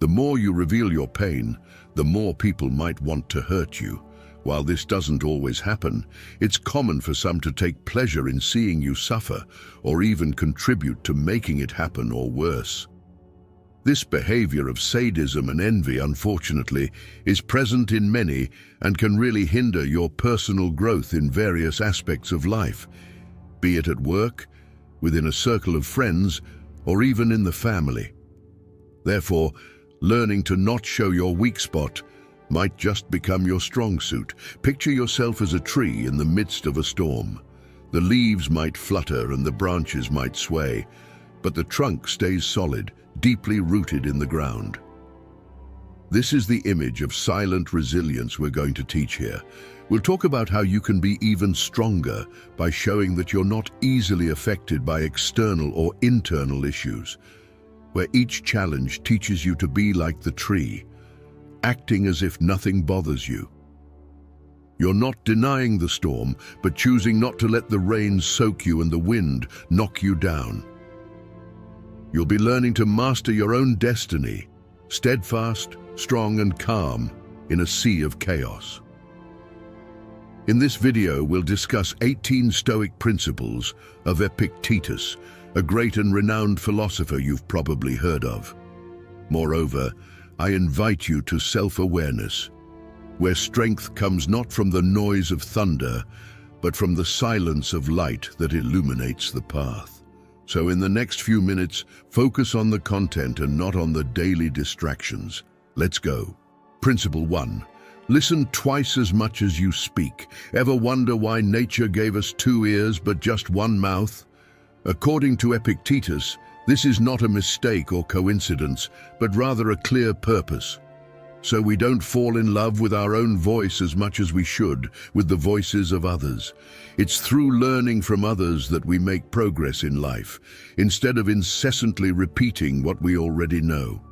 The more you reveal your pain, the more people might want to hurt you. While this doesn't always happen, it's common for some to take pleasure in seeing you suffer, or even contribute to making it happen or worse. This behavior of sadism and envy, unfortunately, is present in many and can really hinder your personal growth in various aspects of life, be it at work, within a circle of friends, or even in the family. Therefore, learning to not show your weak spot might just become your strong suit. Picture yourself as a tree in the midst of a storm. The leaves might flutter and the branches might sway, but the trunk stays solid, deeply rooted in the ground. This is the image of silent resilience we're going to teach here. We'll talk about how you can be even stronger by showing that you're not easily affected by external or internal issues, where each challenge teaches you to be like the tree, acting as if nothing bothers you. You're not denying the storm, but choosing not to let the rain soak you and the wind knock you down. You'll be learning to master your own destiny, steadfast, strong, and calm in a sea of chaos. In this video, we'll discuss 18 Stoic principles of Epictetus, a great and renowned philosopher you've probably heard of. Moreover, I invite you to self-awareness, where strength comes not from the noise of thunder, but from the silence of light that illuminates the path. So in the next few minutes, focus on the content and not on the daily distractions. Let's go. Principle 1. Listen twice as much as you speak. Ever wonder why nature gave us 2 ears but just 1 mouth? According to Epictetus, this is not a mistake or coincidence, but rather a clear purpose. So we don't fall in love with our own voice as much as we should with the voices of others. It's through learning from others that we make progress in life, instead of incessantly repeating what we already know.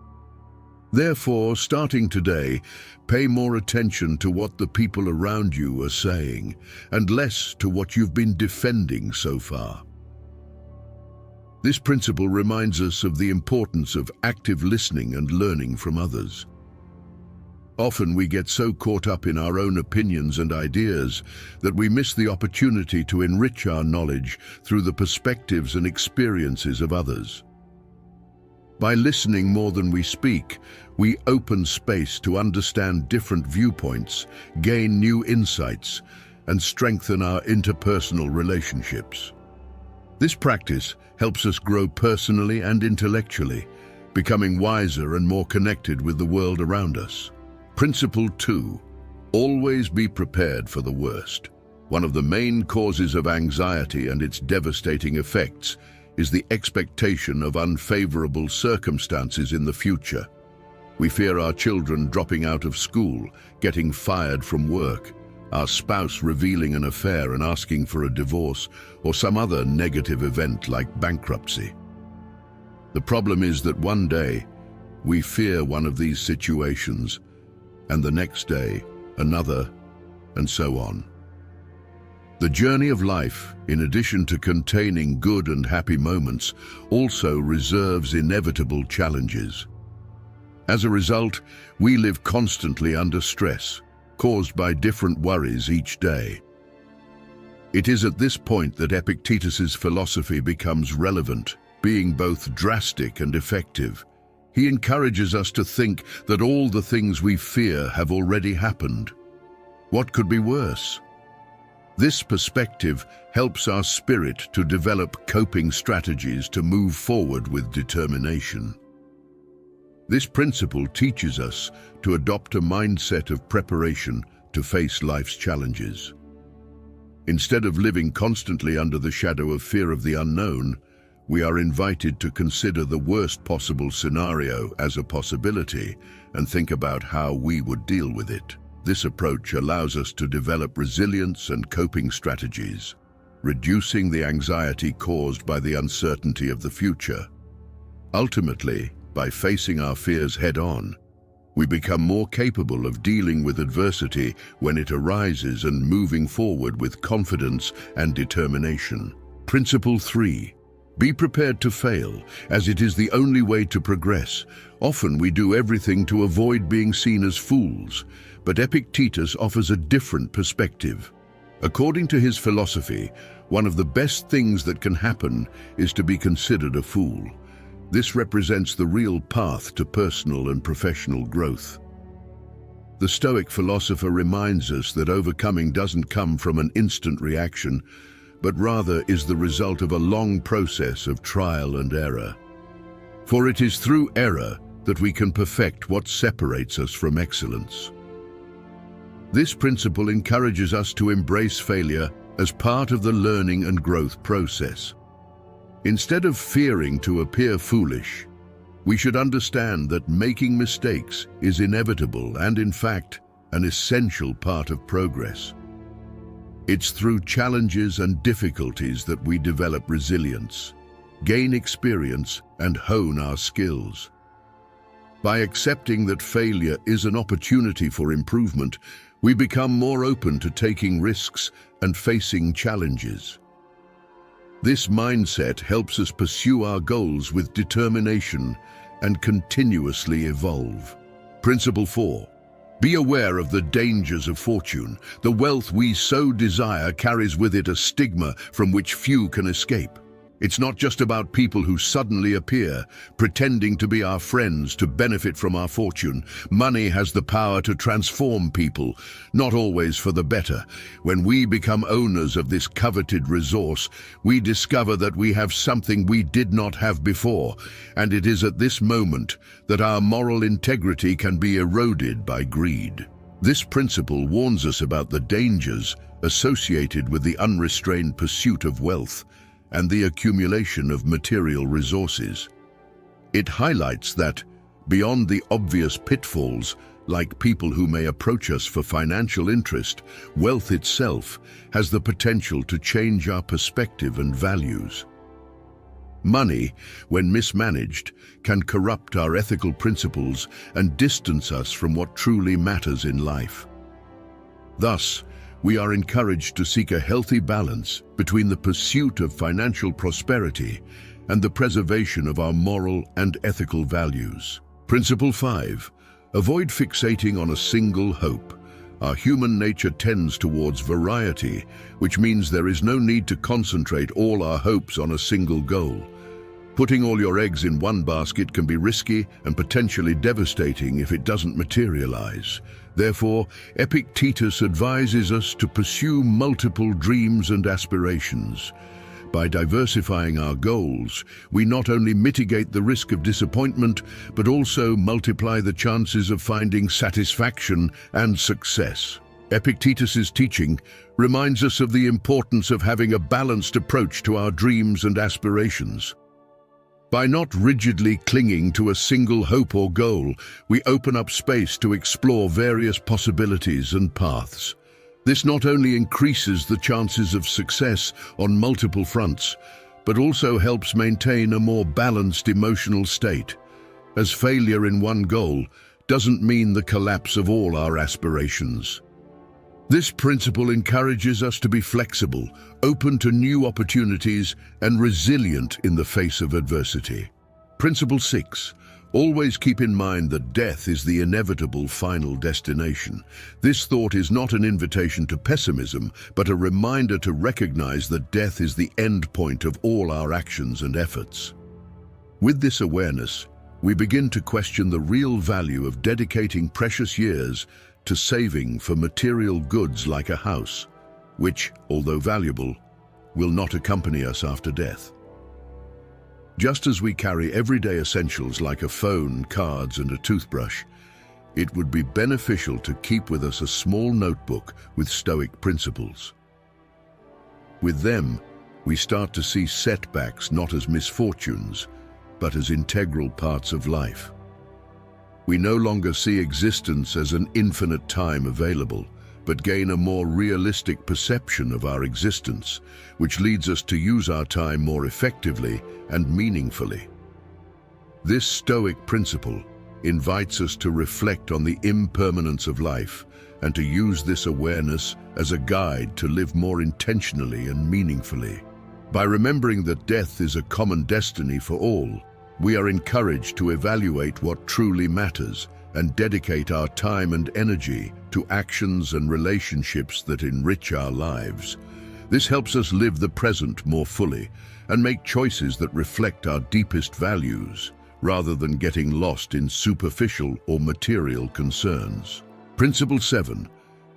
Therefore, starting today, pay more attention to what the people around you are saying, and less to what you've been defending so far. This principle reminds us of the importance of active listening and learning from others. Often we get so caught up in our own opinions and ideas that we miss the opportunity to enrich our knowledge through the perspectives and experiences of others. By listening more than we speak, we open space to understand different viewpoints, gain new insights, and strengthen our interpersonal relationships. This practice helps us grow personally and intellectually, becoming wiser and more connected with the world around us. Principle 2. Always be prepared for the worst. One of the main causes of anxiety and its devastating effects is the expectation of unfavorable circumstances in the future. We fear our children dropping out of school, getting fired from work, our spouse revealing an affair and asking for a divorce, or some other negative event like bankruptcy. The problem is that one day we fear one of these situations, and the next day another, and so on. The journey of life, in addition to containing good and happy moments, also reserves inevitable challenges. As a result, we live constantly under stress, caused by different worries each day. It is at this point that Epictetus's philosophy becomes relevant, being both drastic and effective. He encourages us to think that all the things we fear have already happened. What could be worse? This perspective helps our spirit to develop coping strategies to move forward with determination. This principle teaches us to adopt a mindset of preparation to face life's challenges. Instead of living constantly under the shadow of fear of the unknown, we are invited to consider the worst possible scenario as a possibility and think about how we would deal with it. This approach allows us to develop resilience and coping strategies, reducing the anxiety caused by the uncertainty of the future. Ultimately, by facing our fears head-on, we become more capable of dealing with adversity when it arises and moving forward with confidence and determination. Principle 3. Be prepared to fail, as it is the only way to progress. Often we do everything to avoid being seen as fools, but Epictetus offers a different perspective. According to his philosophy, one of the best things that can happen is to be considered a fool. This represents the real path to personal and professional growth. The Stoic philosopher reminds us that overcoming doesn't come from an instant reaction, but rather is the result of a long process of trial and error. For it is through error that we can perfect what separates us from excellence. This principle encourages us to embrace failure as part of the learning and growth process. Instead of fearing to appear foolish, we should understand that making mistakes is inevitable and, in fact, an essential part of progress. It's through challenges and difficulties that we develop resilience, gain experience, and hone our skills. By accepting that failure is an opportunity for improvement, we become more open to taking risks and facing challenges. This mindset helps us pursue our goals with determination and continuously evolve. Principle 4. Be aware of the dangers of fortune. The wealth we so desire carries with it a stigma from which few can escape. It's not just about people who suddenly appear, pretending to be our friends to benefit from our fortune. Money has the power to transform people, not always for the better. When we become owners of this coveted resource, we discover that we have something we did not have before, and it is at this moment that our moral integrity can be eroded by greed. This principle warns us about the dangers associated with the unrestrained pursuit of wealth and the accumulation of material resources. It highlights that, beyond the obvious pitfalls, like people who may approach us for financial interest, wealth itself has the potential to change our perspective and values. Money, when mismanaged, can corrupt our ethical principles and distance us from what truly matters in life. Thus, we are encouraged to seek a healthy balance between the pursuit of financial prosperity and the preservation of our moral and ethical values. Principle 5. Avoid fixating on a single hope. Our human nature tends towards variety, which means there is no need to concentrate all our hopes on a single goal. Putting all your eggs in one basket can be risky and potentially devastating if it doesn't materialize. Therefore, Epictetus advises us to pursue multiple dreams and aspirations. By diversifying our goals, we not only mitigate the risk of disappointment, but also multiply the chances of finding satisfaction and success. Epictetus's teaching reminds us of the importance of having a balanced approach to our dreams and aspirations. By not rigidly clinging to a single hope or goal, we open up space to explore various possibilities and paths. This not only increases the chances of success on multiple fronts, but also helps maintain a more balanced emotional state, as failure in one goal doesn't mean the collapse of all our aspirations. This principle encourages us to be flexible, open to new opportunities, and resilient in the face of adversity. Principle 6. Always keep in mind that death is the inevitable final destination. This thought is not an invitation to pessimism, but a reminder to recognize that death is the end point of all our actions and efforts. With this awareness, we begin to question the real value of dedicating precious years to saving for material goods like a house, which, although valuable, will not accompany us after death. Just as we carry everyday essentials like a phone, cards, and a toothbrush, it would be beneficial to keep with us a small notebook with Stoic principles. With them, we start to see setbacks not as misfortunes, but as integral parts of life. We no longer see existence as an infinite time available, but gain a more realistic perception of our existence, which leads us to use our time more effectively and meaningfully. This Stoic principle invites us to reflect on the impermanence of life and to use this awareness as a guide to live more intentionally and meaningfully. By remembering that death is a common destiny for all, we are encouraged to evaluate what truly matters and dedicate our time and energy to actions and relationships that enrich our lives. This helps us live the present more fully and make choices that reflect our deepest values, rather than getting lost in superficial or material concerns. Principle 7.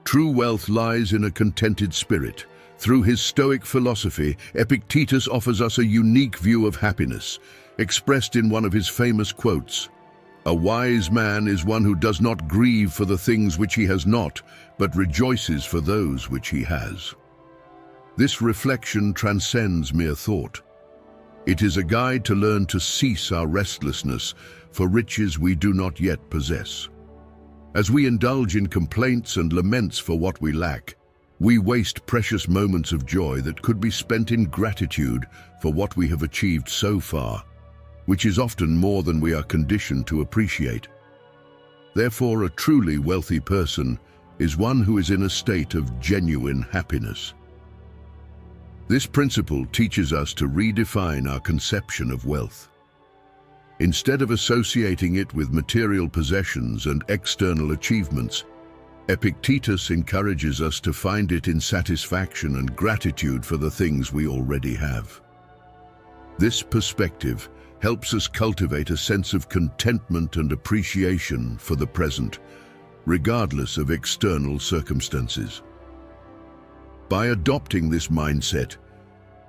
True wealth lies in a contented spirit. Through his Stoic philosophy, Epictetus offers us a unique view of happiness, expressed in one of his famous quotes: "A wise man is one who does not grieve for the things which he has not, but rejoices for those which he has." This reflection transcends mere thought. It is a guide to learn to cease our restlessness for riches we do not yet possess. As we indulge in complaints and laments for what we lack, we waste precious moments of joy that could be spent in gratitude for what we have achieved so far, which is often more than we are conditioned to appreciate. Therefore, a truly wealthy person is one who is in a state of genuine happiness. This principle teaches us to redefine our conception of wealth. Instead of associating it with material possessions and external achievements, Epictetus encourages us to find it in satisfaction and gratitude for the things we already have. This perspective helps us cultivate a sense of contentment and appreciation for the present, regardless of external circumstances. By adopting this mindset,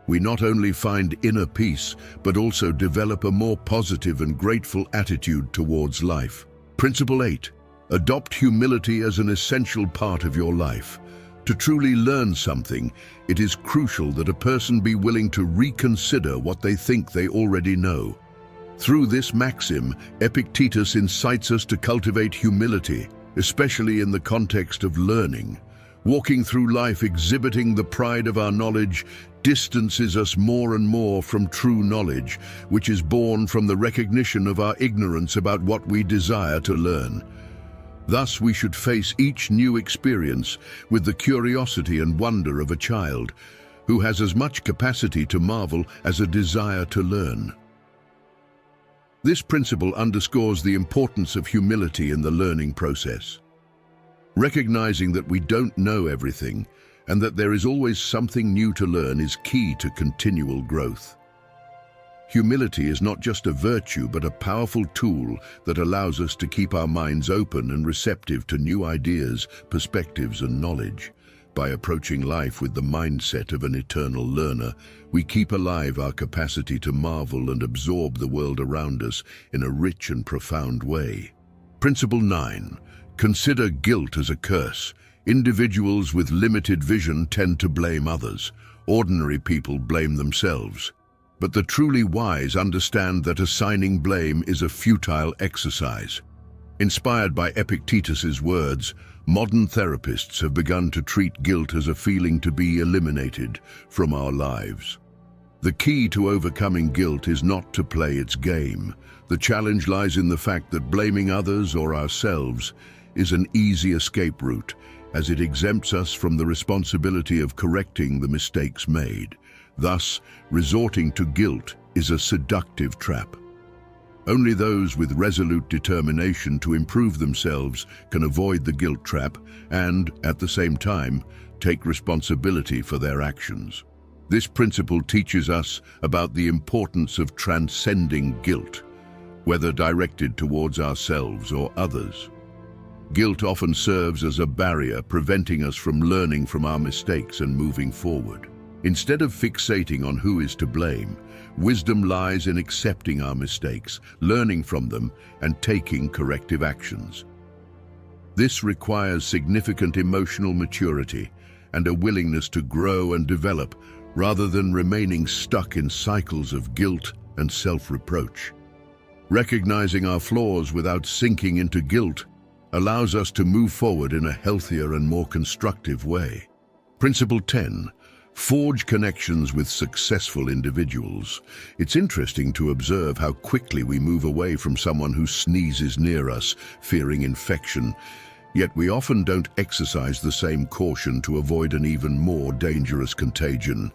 we not only find inner peace, but also develop a more positive and grateful attitude towards life. Principle 8. Adopt humility as an essential part of your life. To truly learn something, it is crucial that a person be willing to reconsider what they think they already know. Through this maxim, Epictetus incites us to cultivate humility, especially in the context of learning. Walking through life exhibiting the pride of our knowledge distances us more and more from true knowledge, which is born from the recognition of our ignorance about what we desire to learn. Thus, we should face each new experience with the curiosity and wonder of a child, who has as much capacity to marvel as a desire to learn. This principle underscores the importance of humility in the learning process. Recognizing that we don't know everything and that there is always something new to learn is key to continual growth. Humility is not just a virtue, but a powerful tool that allows us to keep our minds open and receptive to new ideas, perspectives, and knowledge. By approaching life with the mindset of an eternal learner, we keep alive our capacity to marvel and absorb the world around us in a rich and profound way. Principle 9. Consider guilt as a curse. Individuals with limited vision tend to blame others. Ordinary people blame themselves. But the truly wise understand that assigning blame is a futile exercise. Inspired by Epictetus's words, modern therapists have begun to treat guilt as a feeling to be eliminated from our lives. The key to overcoming guilt is not to play its game. The challenge lies in the fact that blaming others or ourselves is an easy escape route, as it exempts us from the responsibility of correcting the mistakes made. Thus, resorting to guilt is a seductive trap. Only those with resolute determination to improve themselves can avoid the guilt trap and, at the same time, take responsibility for their actions. This principle teaches us about the importance of transcending guilt, whether directed towards ourselves or others. Guilt often serves as a barrier, preventing us from learning from our mistakes and moving forward. Instead of fixating on who is to blame, wisdom lies in accepting our mistakes, learning from them, and taking corrective actions. This requires significant emotional maturity and a willingness to grow and develop, rather than remaining stuck in cycles of guilt and self-reproach. Recognizing our flaws without sinking into guilt allows us to move forward in a healthier and more constructive way. Principle 10. Forge connections with successful individuals. It's interesting to observe how quickly we move away from someone who sneezes near us, fearing infection, yet we often don't exercise the same caution to avoid an even more dangerous contagion.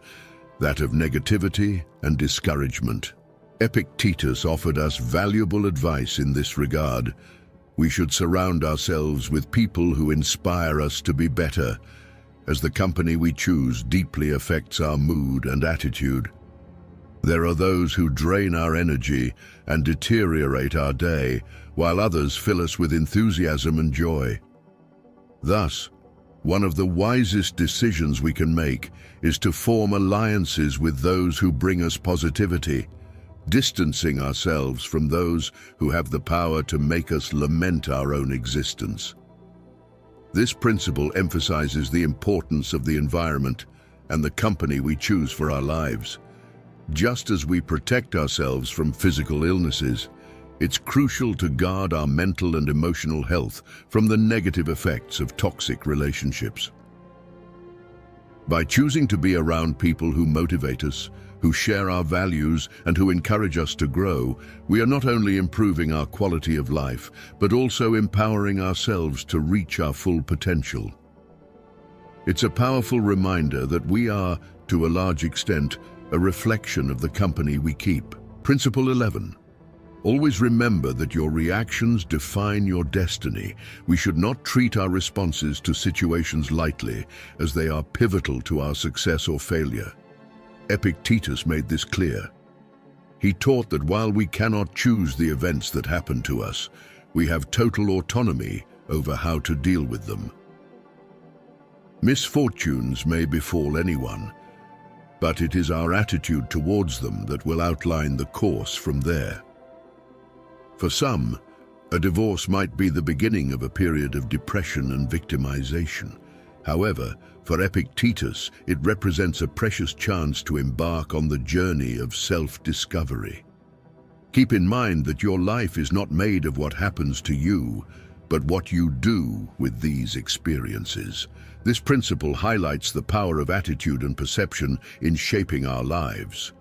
that of negativity and discouragement. Epictetus offered us valuable advice in this regard. We should surround ourselves with people who inspire us to be better, as the company we choose deeply affects our mood and attitude. There are those who drain our energy and deteriorate our day, while others fill us with enthusiasm and joy. Thus, one of the wisest decisions we can make is to form alliances with those who bring us positivity, distancing ourselves from those who have the power to make us lament our own existence. This principle emphasizes the importance of the environment and the company we choose for our lives. Just as we protect ourselves from physical illnesses, it's crucial to guard our mental and emotional health from the negative effects of toxic relationships. By choosing to be around people who motivate us, who share our values, and who encourage us to grow, we are not only improving our quality of life, but also empowering ourselves to reach our full potential. It's a powerful reminder that we are, to a large extent, a reflection of the company we keep. Principle 11. Always remember that your reactions define your destiny. We should not treat our responses to situations lightly, as they are pivotal to our success or failure. Epictetus made this clear. He taught that while we cannot choose the events that happen to us, we have total autonomy over how to deal with them. Misfortunes may befall anyone, but it is our attitude towards them that will outline the course from there. For some, a divorce might be the beginning of a period of depression and victimization. However, for Epictetus, it represents a precious chance to embark on the journey of self-discovery. Keep in mind that your life is not made of what happens to you, but what you do with these experiences. This principle highlights the power of attitude and perception in shaping our lives.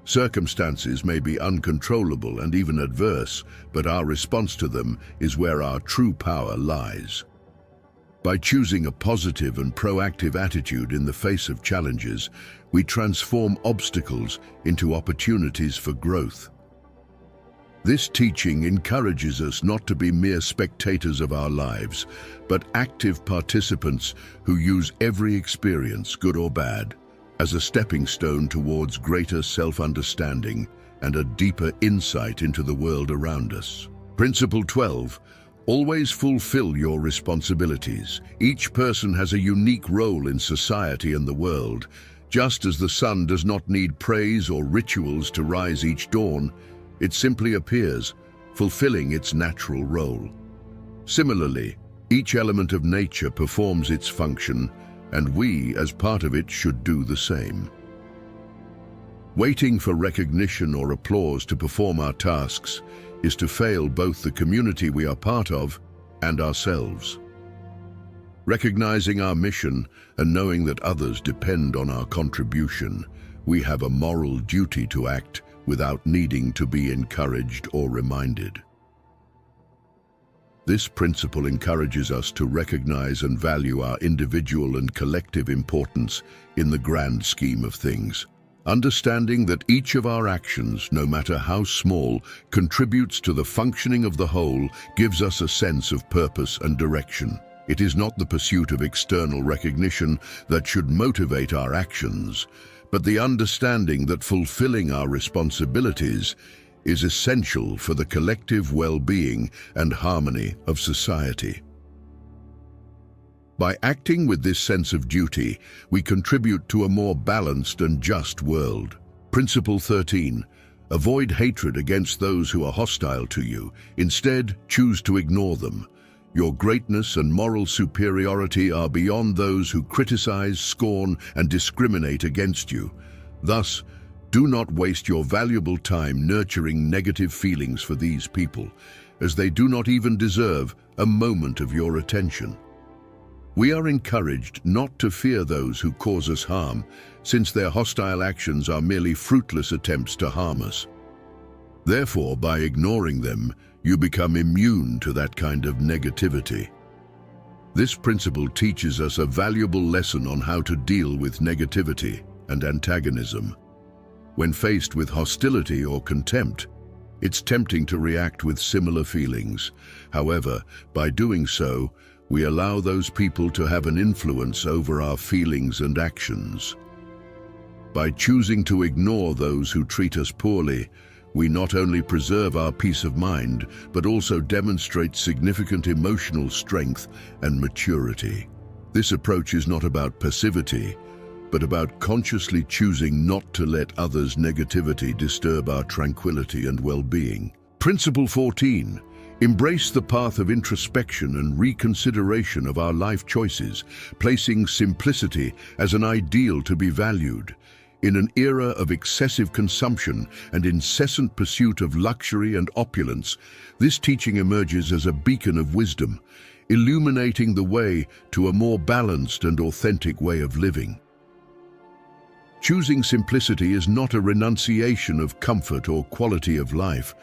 Circumstances may be uncontrollable and even adverse, but our response to them is where our true power lies. By choosing a positive and proactive attitude in the face of challenges, we transform obstacles into opportunities for growth. This teaching encourages us not to be mere spectators of our lives, but active participants who use every experience, good or bad, as a stepping stone towards greater self-understanding and a deeper insight into the world around us. Principle 12. Always fulfill your responsibilities. Each person has a unique role in society and the world. Just as the sun does not need praise or rituals to rise each dawn, it simply appears, fulfilling its natural role. Similarly, each element of nature performs its function, and we, as part of it, should do the same. Waiting for recognition or applause to perform our tasks is to fail both the community we are part of and ourselves. Recognizing our mission and knowing that others depend on our contribution, we have a moral duty to act without needing to be encouraged or reminded. This principle encourages us to recognize and value our individual and collective importance in the grand scheme of things. Understanding that each of our actions, no matter how small, contributes to the functioning of the whole gives us a sense of purpose and direction. It is not the pursuit of external recognition that should motivate our actions, but the understanding that fulfilling our responsibilities is essential for the collective well-being and harmony of society. By acting with this sense of duty, we contribute to a more balanced and just world. Principle 13. Avoid hatred against those who are hostile to you. Instead, choose to ignore them. Your greatness and moral superiority are beyond those who criticize, scorn, and discriminate against you. Thus, do not waste your valuable time nurturing negative feelings for these people, as they do not even deserve a moment of your attention. We are encouraged not to fear those who cause us harm, since their hostile actions are merely fruitless attempts to harm us. Therefore, by ignoring them, you become immune to that kind of negativity. This principle teaches us a valuable lesson on how to deal with negativity. and antagonism. When faced with hostility or contempt, it's tempting to react with similar feelings. However, by doing so, we allow those people to have an influence over our feelings and actions. By choosing to ignore those who treat us poorly, we not only preserve our peace of mind, but also demonstrate significant emotional strength and maturity. This approach is not about passivity, but about consciously choosing not to let others' negativity disturb our tranquility and well-being. Principle 14. Embrace the path of introspection and reconsideration of our life choices, placing simplicity as an ideal to be valued. In an era of excessive consumption and incessant pursuit of luxury and opulence, this teaching emerges as a beacon of wisdom, illuminating the way to a more balanced and authentic way of living. Choosing simplicity is not a renunciation of comfort or quality of life,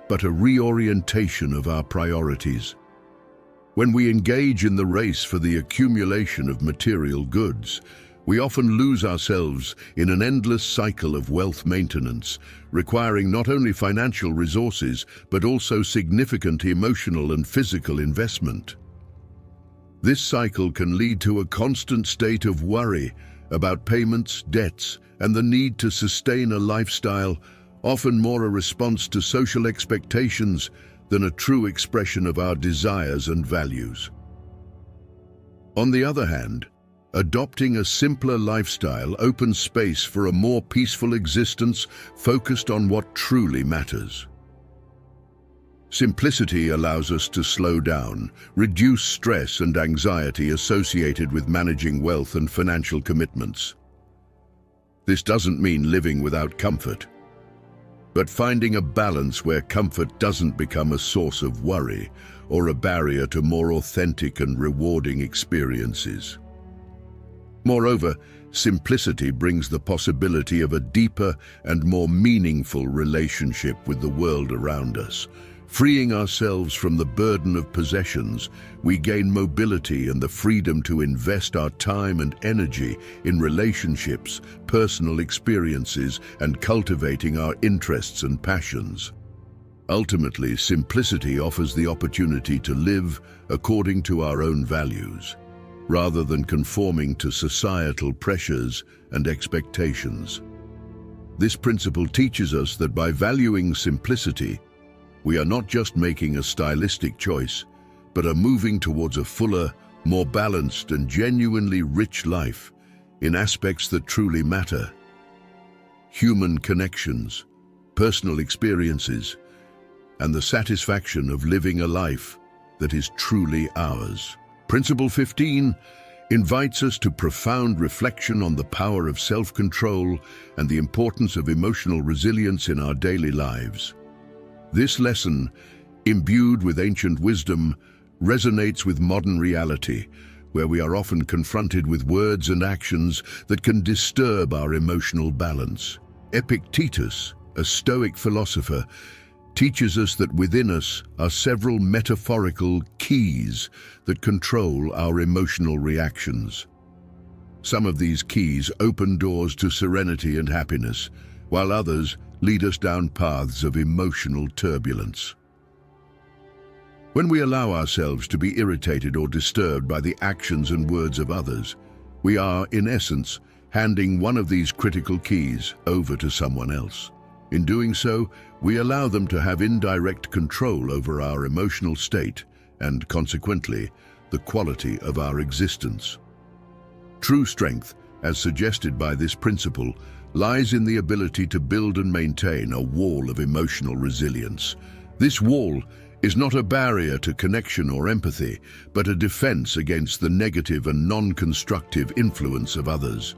but a reorientation of our priorities. When we engage in the race for the accumulation of material goods, we often lose ourselves in an endless cycle of wealth maintenance, requiring not only financial resources, but also significant emotional and physical investment. This cycle can lead to a constant state of worry about payments, debts, and the need to sustain a lifestyle, often more a response to social expectations than a true expression of our desires and values. On the other hand, adopting a simpler lifestyle opens space for a more peaceful existence focused on what truly matters. Simplicity allows us to slow down, reduce stress and anxiety associated with managing wealth and financial commitments. This doesn't mean living without comfort, but finding a balance where comfort doesn't become a source of worry or a barrier to more authentic and rewarding experiences. Moreover, simplicity brings the possibility of a deeper and more meaningful relationship with the world around us. Freeing ourselves from the burden of possessions, we gain mobility and the freedom to invest our time and energy in relationships, personal experiences, and cultivating our interests and passions. Ultimately, simplicity offers the opportunity to live according to our own values, rather than conforming to societal pressures and expectations. This principle teaches us that by valuing simplicity, we are not just making a stylistic choice, but are moving towards a fuller, more balanced and genuinely rich life in aspects that truly matter: human connections, personal experiences, and the satisfaction of living a life that is truly ours. Principle 15 invites us to profound reflection on the power of self-control and the importance of emotional resilience in our daily lives. This lesson, imbued with ancient wisdom, resonates with modern reality, where we are often confronted with words and actions that can disturb our emotional balance. Epictetus, a Stoic philosopher, teaches us that within us are several metaphorical keys that control our emotional reactions. Some of these keys open doors to serenity and happiness, while others lead us down paths of emotional turbulence. When we allow ourselves to be irritated or disturbed by the actions and words of others, we are, in essence, handing one of these critical keys over to someone else. In doing so, we allow them to have indirect control over our emotional state and, consequently, the quality of our existence. True strength, as suggested by this principle, lies in the ability to build and maintain a wall of emotional resilience. This wall is not a barrier to connection or empathy, but a defense against the negative and non-constructive influence of others.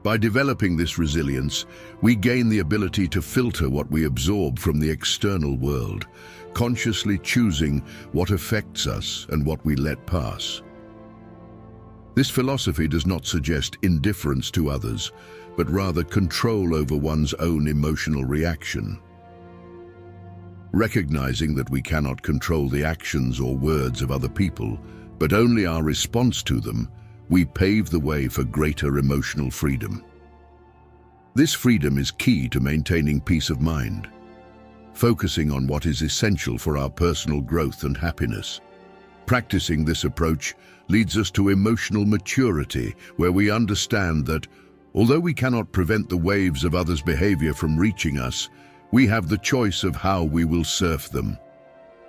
By developing this resilience, we gain the ability to filter what we absorb from the external world, consciously choosing what affects us and what we let pass. This philosophy does not suggest indifference to others, but rather control over one's own emotional reaction. Recognizing that we cannot control the actions or words of other people, but only our response to them, we pave the way for greater emotional freedom. This freedom is key to maintaining peace of mind, focusing on what is essential for our personal growth and happiness. Practicing this approach leads us to emotional maturity, where we understand that, although we cannot prevent the waves of others' behavior from reaching us, we have the choice of how we will surf them.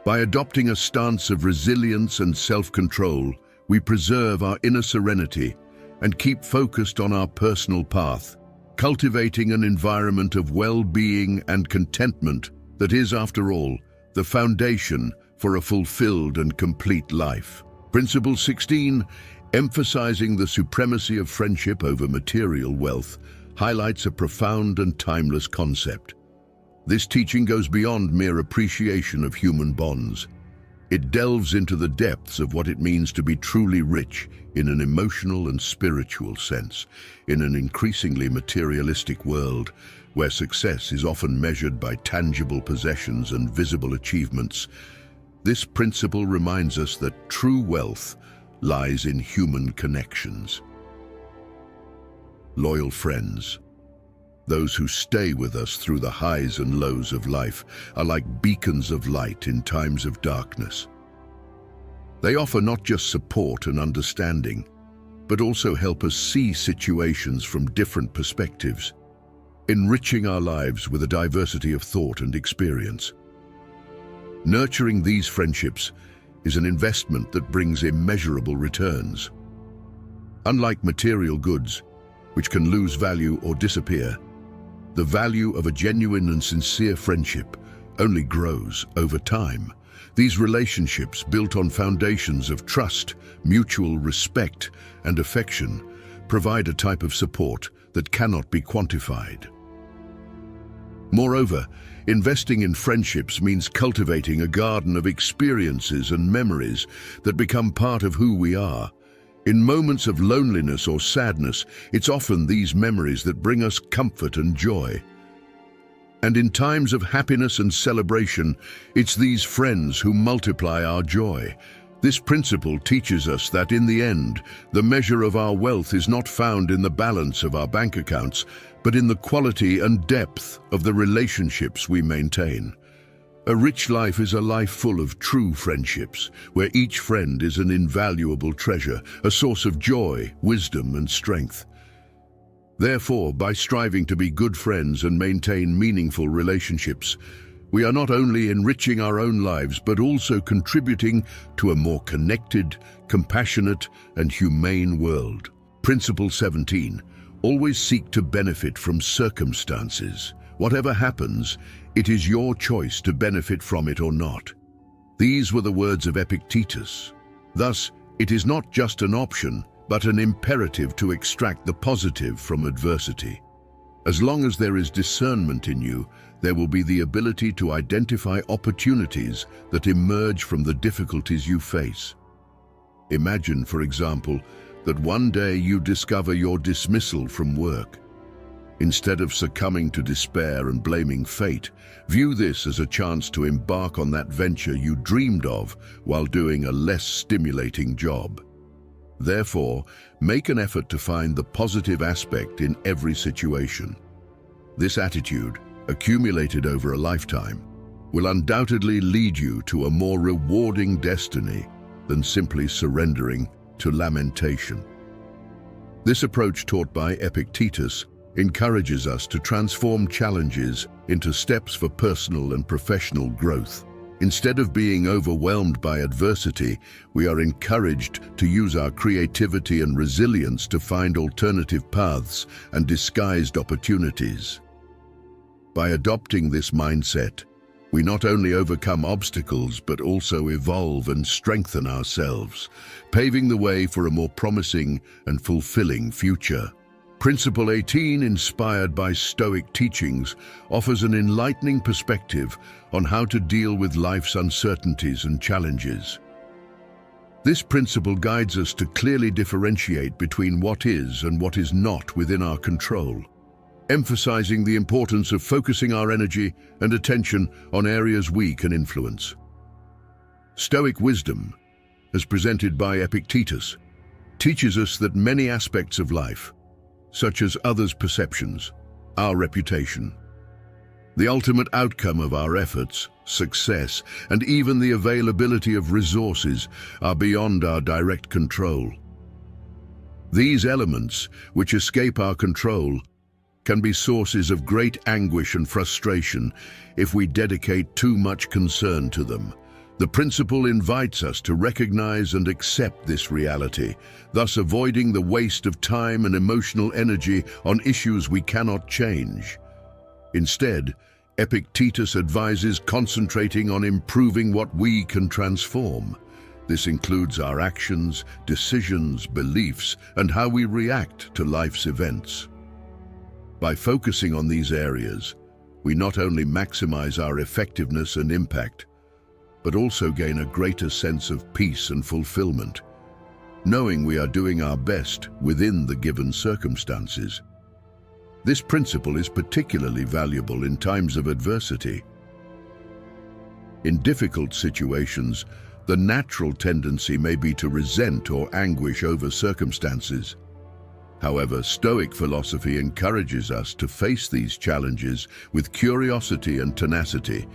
By adopting a stance of resilience and self-control, we preserve our inner serenity and keep focused on our personal path, cultivating an environment of well-being and contentment that is, after all, the foundation for a fulfilled and complete life. Principle 16, emphasizing the supremacy of friendship over material wealth, highlights a profound and timeless concept. This teaching goes beyond mere appreciation of human bonds. It delves into the depths of what it means to be truly rich in an emotional and spiritual sense, in an increasingly materialistic world where success is often measured by tangible possessions and visible achievements. This principle reminds us that true wealth lies in human connections. Loyal friends, those who stay with us through the highs and lows of life, are like beacons of light in times of darkness. They offer not just support and understanding, but also help us see situations from different perspectives, enriching our lives with a diversity of thought and experience. Nurturing these friendships is an investment that brings immeasurable returns. Unlike material goods, which can lose value or disappear, the value of a genuine and sincere friendship only grows over time. These relationships, built on foundations of trust, mutual respect, and affection, provide a type of support that cannot be quantified. Moreover, investing in friendships means cultivating a garden of experiences and memories that become part of who we are. In moments of loneliness or sadness, it's often these memories that bring us comfort and joy. And in times of happiness and celebration, it's these friends who multiply our joy. This principle teaches us that in the end, the measure of our wealth is not found in the balance of our bank accounts, but in the quality and depth of the relationships we maintain. A rich life is a life full of true friendships, where each friend is an invaluable treasure, a source of joy, wisdom, and strength. Therefore, by striving to be good friends and maintain meaningful relationships, we are not only enriching our own lives, but also contributing to a more connected, compassionate, and humane world. Principle 17. Always seek to benefit from circumstances. Whatever happens, it is your choice to benefit from it or not. These were the words of Epictetus. Thus, it is not just an option, but an imperative to extract the positive from adversity. As long as there is discernment in you, there will be the ability to identify opportunities that emerge from the difficulties you face. Imagine, for example, that one day you discover your dismissal from work. Instead of succumbing to despair and blaming fate, view this as a chance to embark on that venture you dreamed of while doing a less stimulating job. Therefore, make an effort to find the positive aspect in every situation. This attitude, accumulated over a lifetime, will undoubtedly lead you to a more rewarding destiny than simply surrendering to lamentation. This approach, taught by Epictetus, encourages us to transform challenges into steps for personal and professional growth. Instead of being overwhelmed by adversity, we are encouraged to use our creativity and resilience to find alternative paths and disguised opportunities. By adopting this mindset, we not only overcome obstacles but also evolve and strengthen ourselves, paving the way for a more promising and fulfilling future. Principle 18, inspired by Stoic teachings, offers an enlightening perspective on how to deal with life's uncertainties and challenges. This principle guides us to clearly differentiate between what is and what is not within our control, emphasizing the importance of focusing our energy and attention on areas we can influence. Stoic wisdom, as presented by Epictetus, teaches us that many aspects of life, such as others' perceptions, our reputation. The ultimate outcome of our efforts, success, and even the availability of resources are beyond our direct control. These elements, which escape our control, can be sources of great anguish and frustration if we dedicate too much concern to them. The principle invites us to recognize and accept this reality, thus avoiding the waste of time and emotional energy on issues we cannot change. Instead, Epictetus advises concentrating on improving what we can transform. This includes our actions, decisions, beliefs, and how we react to life's events. By focusing on these areas, we not only maximize our effectiveness and impact, but also gain a greater sense of peace and fulfillment, knowing we are doing our best within the given circumstances. This principle is particularly valuable in times of adversity. In difficult situations, the natural tendency may be to resent or anguish over circumstances. However, Stoic philosophy encourages us to face these challenges with curiosity and tenacity,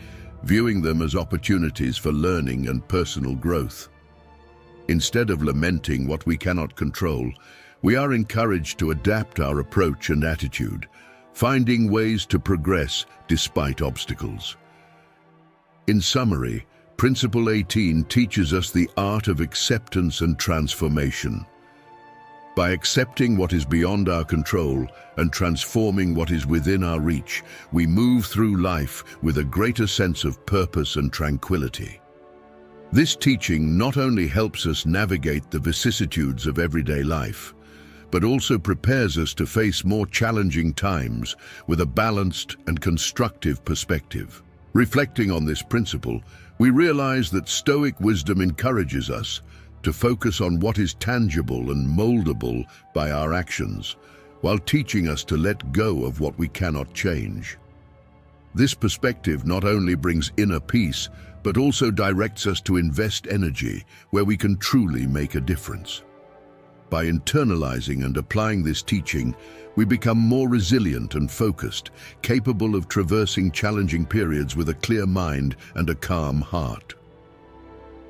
viewing them as opportunities for learning and personal growth. Instead of lamenting what we cannot control, we are encouraged to adapt our approach and attitude, finding ways to progress despite obstacles. In summary, Principle 18 teaches us the art of acceptance and transformation. By accepting what is beyond our control and transforming what is within our reach, we move through life with a greater sense of purpose and tranquility. This teaching not only helps us navigate the vicissitudes of everyday life, but also prepares us to face more challenging times with a balanced and constructive perspective. Reflecting on this principle, we realize that Stoic wisdom encourages us to focus on what is tangible and moldable by our actions, while teaching us to let go of what we cannot change. This perspective not only brings inner peace, but also directs us to invest energy where we can truly make a difference. By internalizing and applying this teaching, we become more resilient and focused, capable of traversing challenging periods with a clear mind and a calm heart.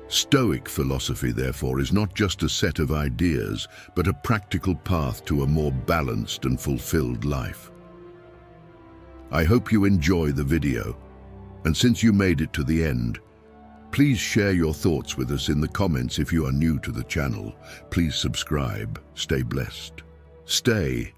Stoic philosophy, therefore, is not just a set of ideas, but a practical path to a more balanced and fulfilled life. I hope you enjoy the video, and since you made it to the end, please share your thoughts with us in the comments. If you are new to the channel, please subscribe. Stay blessed. Stay